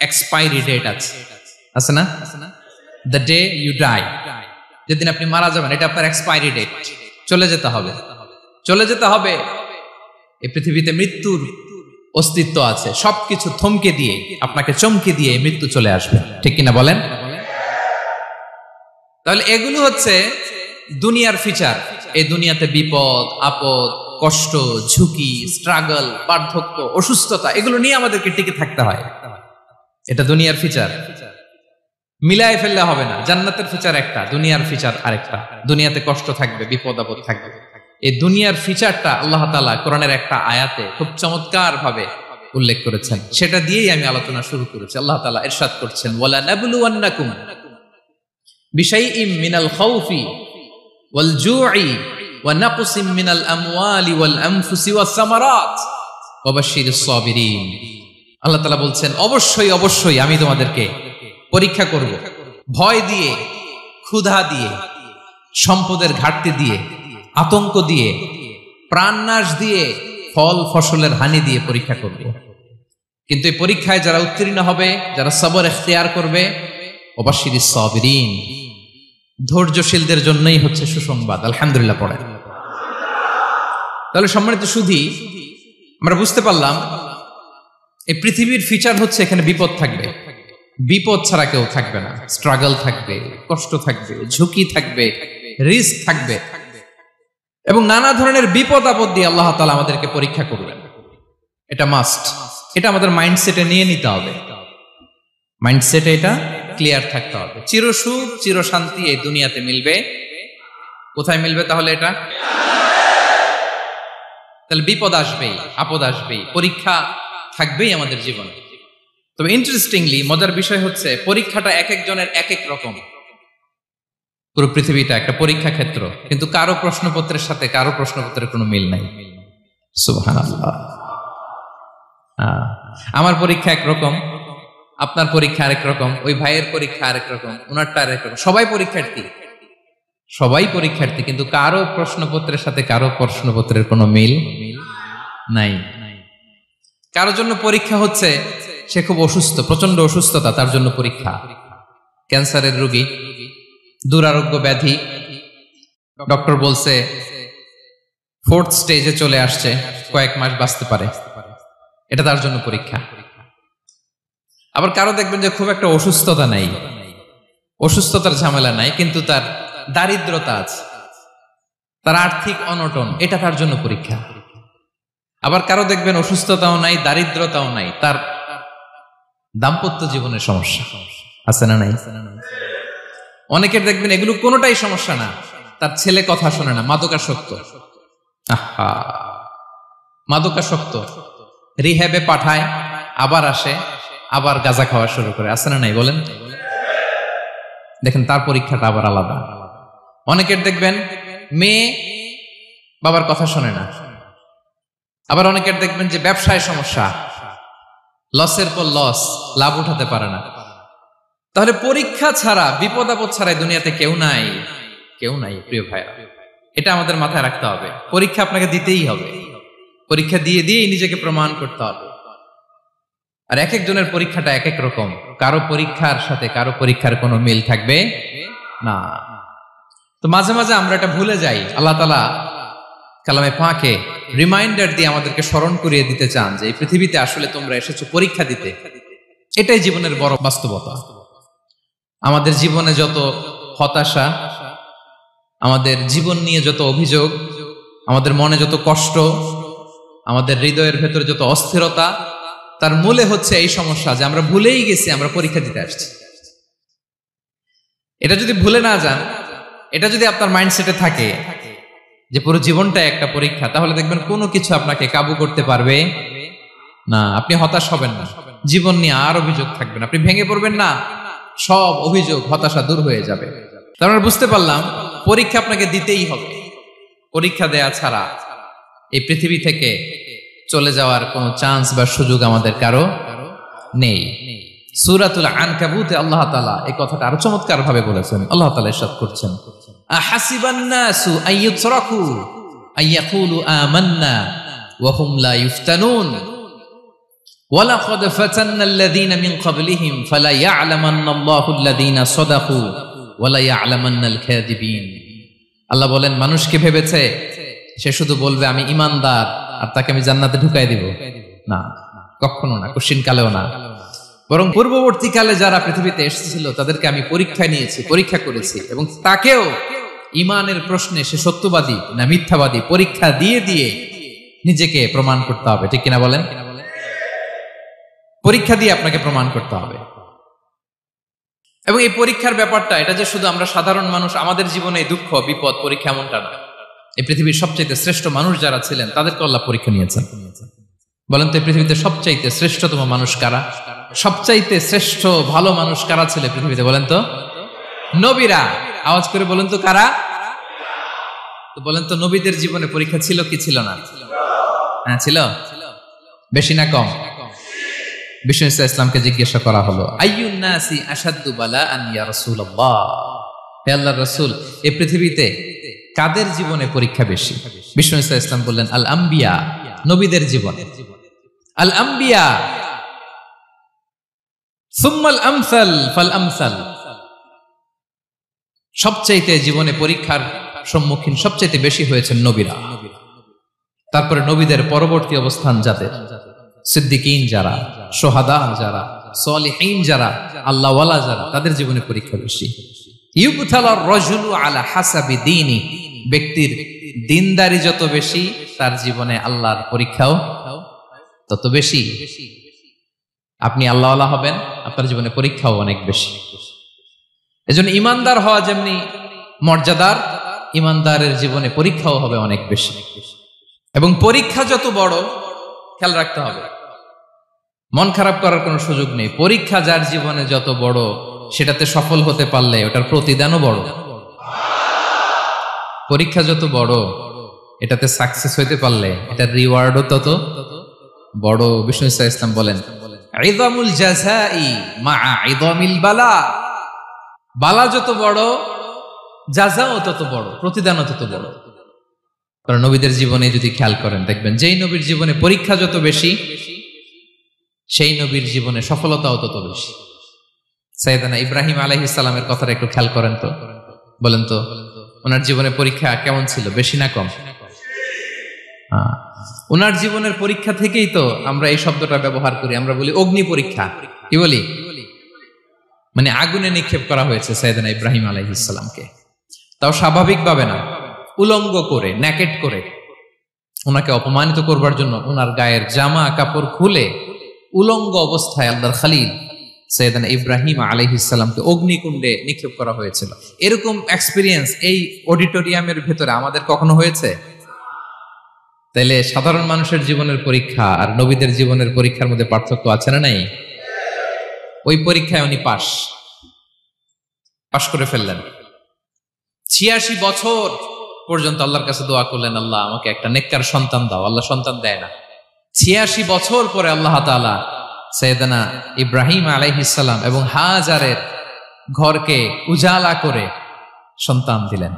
Expiry date আছে, আছে না? দ্য ডে ইউ ডাই, যেদিন আপনি মারা যাবেন, এটা আপনার এক্সপায়ারি ডেট। চলে যেতে হবে, চলে যেতে হবে। এই পৃথিবীতে মৃত্যুর অস্তিত্ব আছে। সবকিছু থমকে দিয়ে, আপনাকে চমকে দিয়ে মৃত্যু চলে আসবে, ঠিক কিনা বলেন? তাহলে এগুলো হচ্ছে দুনিয়ার ফিচার। এই দুনিয়াতে বিপদ আপদ, কষ্ট, ঝুঁকি, স্ট্রাগল, বার্ধক্য, অসুস্থতা, এগুলো নিয়ে আমাদেরকে টিকে থাকতে হয়। এটা দুনিয়ার ফিচার, মিলায় ফেললে হবে না। জান্নাতের ফিচার একটা, দুনিয়ার ফিচার আরেকটা। দুনিয়াতে কষ্ট থাকবে, বিপদ আপদ থাকবে। এই দুনিয়ার ফিচারটা আল্লাহ তাআলা কোরআনের একটা আয়াতে খুব চমৎকার ভাবে উল্লেখ করেছেন। সেটা দিয়েই আমি আলোচনা শুরু করেছি। আল্লাহ তাআলা ইরশাদ করছেন, ওয়ালা নাবলুওয়ান্নাকুম বিশাইইম মিনাল খাউফি ওয়াল জুই ওয়া নাকসিম মিনাল আমওয়ালি ওয়াল আনফুসি ওয়াস সামারাত ওয়া বাশশিরিস সাবিরিন। আল্লাহ তাআলা বলছেন, অবশ্যই অবশ্যই আমি তোমাদেরকে পরীক্ষা করব, ভয় দিয়ে, ক্ষুধা দিয়ে, সম্পদের ঘাটতি দিয়ে, আতঙ্ক দিয়ে, প্রাণনাশ দিয়ে, ফল ফসলের হানি দিয়ে পরীক্ষা করব। কিন্তু এই পরীক্ষায় যারা উত্তীর্ণ হবে, যারা সবর ইখতিয়ার করবে, ওয়াবাশশিরিস সাবিরিন, ধৈর্যশীলদের জন্যই হচ্ছে সুসংবাদ। আলহামদুলিল্লাহ পড়েন। তাহলে সম্মানিত সুধী, আমরা বুঝতে পারলাম এই পৃথিবীর ফিচার হচ্ছে এখানে বিপদ থাকবে, বিপদ ছাড়া কেউ থাকবে না। স্ট্রাগল থাকবে, কষ্ট থাকবে, ঝুঁকি থাকবে, রিস্ক থাকবে, এবং নানা ধরনের বিপদ আপদ দিয়ে আল্লাহ তাআলা আমাদেরকে পরীক্ষা করবেন। এটা মাস্ট, এটা আমাদের মাইন্ডসেটে নিয়ে নিতে হবে। মাইন্ডসেটে এটা ক্লিয়ার থাকতে হবে। চিরসুখ চিরশান্তি এই দুনিয়াতে মিলবে, কোথায় মিলবে তাহলে? এটা তাহলে বিপদ আসবেই, আপদ আসবেই, পরীক্ষা থাকবেই আমাদের জীবনে। তবে ইন্টারেস্টিংলি মজার বিষয় হচ্ছে পরীক্ষাটা এক একজনের এক এক রকম। পুরো পৃথিবীটা একটা পরীক্ষা ক্ষেত্র, কিন্তু কারো প্রশ্নপত্রের সাথে কারো প্রশ্নপত্রের কোনো মিল নাই। সুবহানাল্লাহ। আমার পরীক্ষা একরকম, আপনার পরীক্ষা আরেক রকম, ওই ভাইয়ের পরীক্ষা আরেক রকম, ওনারটা আরেক রকম। সবাই পরীক্ষার্থী, সবাই পরীক্ষার্থী, কিন্তু কারো প্রশ্নপত্রের সাথে কারো প্রশ্নপত্রের কোনো মিল নাই। কারোর জন্য পরীক্ষা হচ্ছে সে খুব অসুস্থ, প্রচন্ড অসুস্থতা, তার জন্য পরীক্ষা। ক্যান্সারের রোগী, দুরারোগ্য ব্যাধি, ডক্টর বলছে 4th স্টেজে চলে আসছে, কয়েক মাস বাঁচতে পারে, এটা তার জন্য পরীক্ষা। আবার কারো দেখবেন যে খুব একটা অসুস্থতা নাই, অসুস্থতার ঝামেলা নাই, কিন্তু তার দারিদ্রতা আছে, তার আর্থিক অনটন, এটা তার জন্য পরীক্ষা। আবার কারো দেখবেন অসুস্থতাও নাই, দারিদ্রতাও নাই, তার দাম্পত্য জীবনের সমস্যা আছে না নাই? অনেকের দেখবেন এগুলো কোনোটাই সমস্যা না, তার ছেলে কথা শোনে না, মাদকাসক্ত। আহা, মাদকাসক্ত, রিহ্যাবে পাঠায়, আবার আসে, আবার গাঁজা খাওয়া শুরু করে, আছে না নাই বলেন? দেখেন তার পরীক্ষাটা আবার আলাদা। অনেকের দেখবেন মেয়ে বাবার কথা শোনে না। আবার অনেকের দেখবেন যে ব্যবসায় সমস্যা, লসের পর লস, লাভ উঠাতে পারে না। তাহলে পরীক্ষা ছাড়া, বিপদ আপদ ছাড়া দুনিয়াতে কেউ নাই, কেউ নাই প্রিয় ভাইরা। এটা আমাদের মাথায় রাখতে হবে। পরীক্ষা আপনাকে দিতেই হবে, পরীক্ষা দিয়ে দিয়েই নিজেকে প্রমাণ করতে হবে। আর এক একজনের পরীক্ষাটা এক এক রকম, কারো পরীক্ষার সাথে কারো পরীক্ষার কোনো মিল থাকবে না। তো মাঝে মাঝে আমরা এটা ভুলে যাই। আল্লাহ তাআলা কালামে পাকে রিমাইন্ডার দিয়ে আমাদেরকে স্মরণ করিয়ে দিতে চান যে এই পৃথিবীতে আসলে তোমরা এসেছো পরীক্ষা দিতে। এটাই জীবনের বড় বাস্তবতা। আমাদের জীবনে যত হতাশা, আমাদের জীবন নিয়ে যত অভিযোগ, আমাদের মনে যত কষ্ট, আমাদের হৃদয়ের ভেতরে যত অস্থিরতা, তার মূলে হচ্ছে এই সমস্যা যে আমরা ভুলেই গেছি আমরা পরীক্ষা দিতে আসছি। এটা যদি ভুলে না যান, এটা যদি আপনার মাইন্ডসেটে থাকে যে পুরো জীবনটা একটা পরীক্ষা, তাহলে দেখবেন কোনো কিছু আপনাকে কাবু করতে পারবে না। আপনি হতাশ হবেন না, জীবন নিয়ে আর অভিযোগ থাকবে না, আপনি ভেঙে পড়বেন না, সব অভিযোগ হতাশা দূর হয়ে যাবে। তার মানে বুঝতে পারলাম পরীক্ষা আপনাকে দিতেই হবে। পরীক্ষা দেয়া ছাড়া এই পৃথিবী থেকে চলে যাওয়ার কোনো চান্স বা সুযোগ আমাদের কারো নেই। সূরাতুল আনকাবুতে আল্লাহ তাআলা এই কথাটা আরো চমৎকার ভাবে বলেছেন। আল্লাহ তাআলা ইরশাদ করছেন, আহাসিবান নাসু আইয়ুতরাকু আইয়াকুলু আমান্না ওয়া হুম লা ইফতানুন। ওয়ালাকাদ ফাতান্নাল্লাযীনা মিন ক্বাবলিহিম ফালা ইয়া'লামান্নাল্লাহু আল্লাযীনা সাদাকু ওয়ালা ইয়া'লামান্নাল কাযিবিন। আল্লাহ বলেন, মানুষকে ভেবেছে সে শুধু বলবে আমি ঈমানদার আর তাকে আমি জান্নাতে ঢুকাই দিব? না, কখনো না, কোশ্চিন কালেও না। বরং পূর্ববর্তীকালে যারা পৃথিবীতে এসেছিল তাদেরকে আমি পরীক্ষায় নিয়েছি, পরীক্ষা করেছি, এবং তাকেও ঈমানের প্রশ্নে সে সত্যবাদী না মিথ্যাবাদী পরীক্ষা দিয়ে দিয়ে নিজেকে প্রমাণ করতে হবে। ঠিক কিনা বলেন? পরীক্ষা দিয়ে আপনাকে প্রমাণ করতে হবে। এবং এই পরীক্ষার ব্যাপারটা, এটা যে শুধু আমরা সাধারণ মানুষ আমাদের জীবনে দুঃখ বিপদ পরীক্ষা এমনটা না। এই পৃথিবীর সবচাইতে শ্রেষ্ঠ মানুষ যারা ছিলেন তাদেরকে আল্লাহ পরীক্ষা নিয়েছেন। বলেন তো, এই পৃথিবীতে সবচাইতে শ্রেষ্ঠতম মানুষ কারা? সবচাইতে শ্রেষ্ঠ ভালো মানুষ কারা ছিল পৃথিবীতে? বলেন তো, নবীরা। আওয়াজ করে বলেন তো কারা? তো বলেন তো, নবীদের জীবনে পরীক্ষা ছিল কি ছিল না? হ্যাঁ ছিল। বেশি না কম? বিষ্ণু ইসলামকে জিজ্ঞাসা করা হলো, আইয়ুন নাসি আশাদ্দু বালাআন ইয়া রাসূলুল্লাহ, হে আল্লাহর রাসূল, এই পৃথিবীতে কাদের জীবনে পরীক্ষা বেশি? বিষ্ণু ইসলাম বললেন, আল আম্বিয়া, নবীদের জীবনে। আল আম্বিয়া সুম্মাল আমসাল ফাল আমসাল, সবচাইতে জীবনে পরীক্ষার সম্মুখীন সবচাইতে বেশি হয়েছেন নবীরা। তারপরে নবীদের পরবর্তী অবস্থান যাদের, সিদ্দিকিন যারা, সোহাদা যারা, সালিহিন যারা, আল্লাহওয়ালা যারা, তাদের জীবনে পরীক্ষা বেশি। ইউবতালার রাজুলু আলা হাসাবি দীনি, ব্যক্তির দিনদারি যত বেশি তার জীবনে আল্লাহর পরীক্ষাও তত বেশি। আপনি আল্লাহওয়ালা হবেন, আপনার জীবনে পরীক্ষাও অনেক বেশি। এজন্য ইমানদার হওয়া যেমনি মর্যাদার, ইমানদারের জীবনে পরীক্ষাও হবে অনেক বেশি। এবং পরীক্ষা যত বড়, খেয়াল রাখতে হবে, মন খারাপ করার কোনো সুযোগ নেই। পরীক্ষা যার জীবনে যত বড়, সেটাতে সফল হতে পারলে ওটার প্রতিদানও বড়। পরীক্ষা যত বড়, এটাতে সাকসেস হইতে পারলে এটার রিওয়ার্ডও তত বড়। বিষ্ণু ইসলাম বলেন, ইযামুল জাযাই মাআ ইযামিল বালা, বালা যত বড় জাযাও তত বড়, প্রতিদানও তত বড়। কারণ নবীদের জীবনে যদি খেয়াল করেন, দেখবেন যেই নবীর জীবনে পরীক্ষা যত বেশি, সেই নবীর জীবনে সফলতাও তত বেশি। সাইয়েদনা ইব্রাহিম আলাইহিস সালামের কথাটা একটু খেয়াল করেন তো, বলেন তো, ওনার জীবনে পরীক্ষা কেমন ছিল? বেশি না কম? ওনার জীবনের পরীক্ষা থেকেই তো আমরা এই শব্দটা ব্যবহার করি। আমরা বলি অগ্নি পরীক্ষা। কি বলি? মানে আগুনে নিক্ষেপ করা হয়েছে সাইয়েদনা ইব্রাহিম আলাইহিস সালামকে, তাও স্বাভাবিকভাবে না, উলঙ্গ করে, ন্যাকেট করে ওনাকে অপমানিত করবার জন্য ওনার গায়ের জামা কাপড় খুলে উলঙ্গ অবস্থায় আল্লাহর খলিল সাইয়েদনা ইব্রাহিম আলাইহিস সালামকে অগ্নিকুণ্ডে নিক্ষেপ করা হয়েছিল। এরকম এক্সপেরিয়েন্স এই অডিটোরিয়ামের ভেতরে আমাদের কখনো হয়েছে? তাইলে সাধারণ মানুষের জীবনের পরীক্ষা আর নবীদের জীবনের পরীক্ষার মধ্যে পার্থক্য আছে না নাই? ওই পরীক্ষায় উনি পাশ করে ফেললেন। ৮৬ বছর পর্যন্ত আল্লাহর কাছে দোয়া করলেন, আল্লাহ আমাকে একটা নেককার সন্তান দাও। আল্লাহ সন্তান দেয় না। ৮৬ বছর পরে আল্লাহ তাআলা সাইয়েদনা ইব্রাহিম আলাইহিস সালাম এবং হাজারের ঘরকে উজালা করে সন্তান দিলেন।